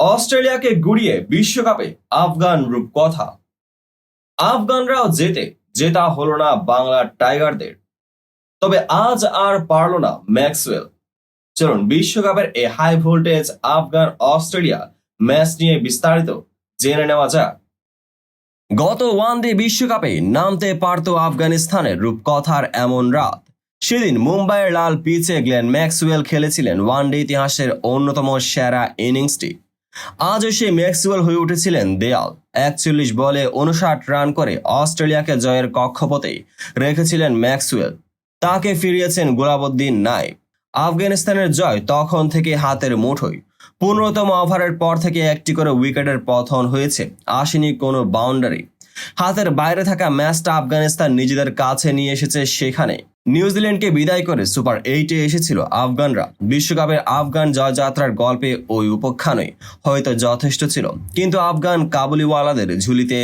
অস্ট্রেলিয়াকে গুড়িয়ে বিশ্বকাপে আফগান রূপকথা। আফগানরাও জেতা হলো না বাংলার টাইগারদের। তবে আজ আর পারল না ম্যাক্সওয়েল। চলুন বিশ্বকাপের এই high voltage Afghan Australia match নিয়ে বিস্তারিত জেনে নেওয়া যাক। গত ওয়ানডে বিশ্বকাপে নামতে পারত আফগানিস্তানের রূপকথার এমন রাত। সেদিন মুম্বাইয়ের লাল পিচে গ্লেন ম্যাক্সওয়েল খেলেছিলেন ওয়ানডে ইতিহাসের অন্যতম সেরা ইনিংসটি। আজও সেই ম্যাক্সওয়েল হয়ে উঠেছিলেন দেয়াল। 41 বলে 59 রান করে অস্ট্রেলিয়াকে জয়ের কক্ষপথে রেখেছিলেন ম্যাক্সওয়েল। তাকে ফিরিয়েছেন গুলাবউদ্দিন নাইব। আফগানিস্তানের জয় তখন থেকে হাতের মুঠোয়। 15তম ওভারের পর থেকে একটি করে উইকেটের পতন হয়েছে, আসেনি কোনো বাউন্ডারি। হাতের বাইরে থাকা ম্যাচটা আফগানিস্তান নিজেদের কাছে নিয়ে এসেছে। সেখানে নিউজিল্যান্ডকে বিদায় করে সুপার 8-এ এসেছিল আফগানরা। বিশ্বকাপের আফগান জয়যাত্রার গল্পে ওই উপাখ্যানই হয়তো যথেষ্ট ছিল, কিন্তু আফগান কাবুলিওয়ালাদের ঝুলিতে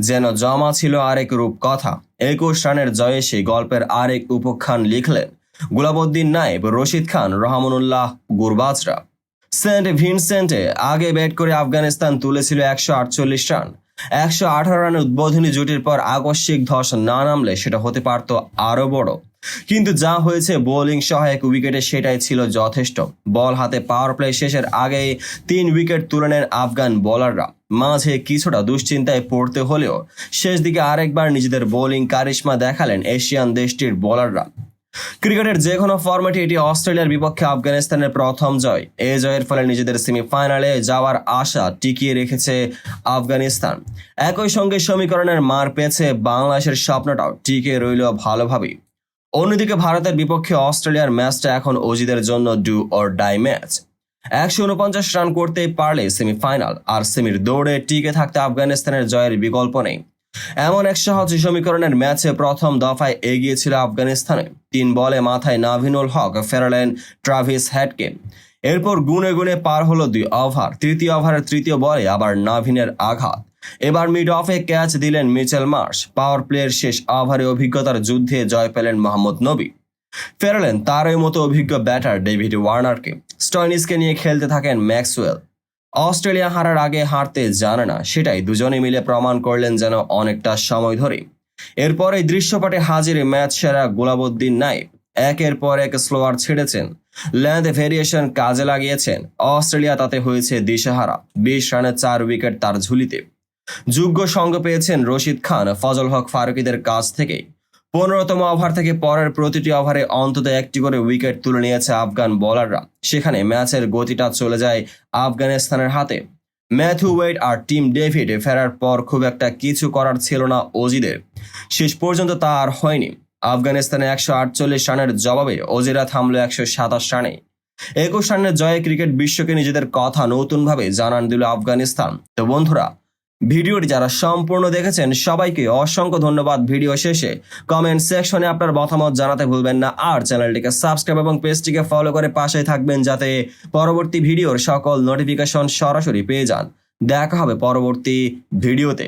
যেন জমা ছিল আরেক রূপকথা। 21 রানের জয়ে সেই গল্পের আরেক উপাখ্যান লিখলেন গুলাবউদ্দিন নাইব, রশিদ খান, রহমানুল্লাহ গুরবাজরা। সেন্ট ভিনসেন্টে আগে ব্যাট করে আফগানিস্তান তুলেছিল 148 রান। 118 রানের উদ্বোধনী জুটির পর আকস্মিক ধস না নামলে সেটা হতে পারত আরো বড়। কিন্তু যা হয়েছে বোলিং সহায়ক উইকেটে সেটাই ছিল যথেষ্ট। বল হাতে পাওয়ার প্লে শেষের আগেই 3 উইকেট তুলে নেন আফগান বোলাররা। মাঝে কিছুটা দুশ্চিন্তায় পড়তে হলেও শেষ দিকে আরেকবার নিজেদের বোলিং কারিশমা দেখালেন এশিয়ান দেশটির বোলাররা। ক্রিকেটের যে কোনো ফরম্যাটে এটি অস্ট্রেলিয়ার বিপক্ষে আফগানিস্তানের প্রথম জয়। এই জয়ের ফলে নিজেদের সেমিফাইনালে যাওয়ার আশা টিকিয়ে রেখেছে আফগানিস্তান। একই সঙ্গে সমীকরণের মার পেয়েছে বাংলাদেশের স্বপ্নটাও টিকে রইল ভালোভাবেই। অন্যদিকে ভারতের বিপক্ষে অস্ট্রেলিয়ার ম্যাচটা এখন অজিদের জন্য do or die match. 149 run করতে পারলে সেমিফাইনাল, আর সেমির দৌড়ে টিকে থাকতে আফগানিস্তানের জয়ের বিকল্প নেই। এমন এক সহজ সমীকরণের ম্যাচে প্রথম দফায় এগিয়েছিল আফগানিস্তানে। 3 বলে মাথায় নাভিনুল হক ফেরালেন ট্রাভিস হেডকে। এরপর গুনে গুনে পার হলো 2 ওভার। তৃতীয় ওভারের তৃতীয় বলে আবার নাভিনের আঘাত। এবার মিড অফে ক্যাচ দিলেন মিচেল মার্শ। পাওয়ার প্লের শেষ ওভারে অভিজ্ঞতার যুদ্ধে জয় পেলেন মোহাম্মদ নবী। ফেরালেন তারই মতো অভিজ্ঞ ব্যাটার ডেভিড ওয়ার্নারকে। স্টয়নিসকে নিয়ে খেলতে থাকেন ম্যাক্সওয়েল। অস্ট্রেলিয়া হারার আগে হারতে জানে না, সেটাই দুজনে মিলে প্রমাণ করলেন যেন অনেকটা সময় ধরে। এরপরে দৃশ্যপটে হাজির ম্যাচ সেরা গুলাবউদ্দিন নাইব। একের পর এক স্লোয়ার ছেড়েছেন, লেন্থ ভেরিয়েশন কাজে লাগিয়েছেন। অস্ট্রেলিয়া তাতে হয়েছে দিশেহারা। 20 রানে 4 উইকেট তার ঝুলিতে। যোগ্য সঙ্গ পেয়েছেন রশিদ খান, ফজল হক ফারুকীদের কাছ থেকে। 15তম ওভার থেকে পরের প্রতিটি ওভারে অন্তত একটি করে উইকেট তুলে নিয়েছে আফগান বোলাররা। সেখানে ম্যাচের গতিটা চলে যায় আফগানিস্তানের হাতে। ম্যাথু ওয়েড আর টিম ডেভিড ফেরার পর খুব একটা কিছু করার ছিল না অজিদের। শেষ পর্যন্ত তা আর হয়নি। আফগানিস্তানে 148 রানের জবাবে অজিরা থামলো 127 রানে। 21 রানের জয়ে ক্রিকেট বিশ্বকে নিজেদের কথা নতুনভাবে জানান দিল আফগানিস্তান। তো বন্ধুরা, ভিডিওটি যারা সম্পূর্ণ দেখেছেন সবাইকে অসংখ্য ধন্যবাদ। ভিডিও শেষে কমেন্ট সেকশনে আপনার মতামত জানাতে ভুলবেন না, আর চ্যানেলটিকে সাবস্ক্রাইব এবং পেজটিকে ফলো করে পাশে থাকবেন যাতে পরবর্তী ভিডিওর সকল নোটিফিকেশন সরাসরি পেয়ে যান। দেখা হবে পরবর্তী ভিডিওতে।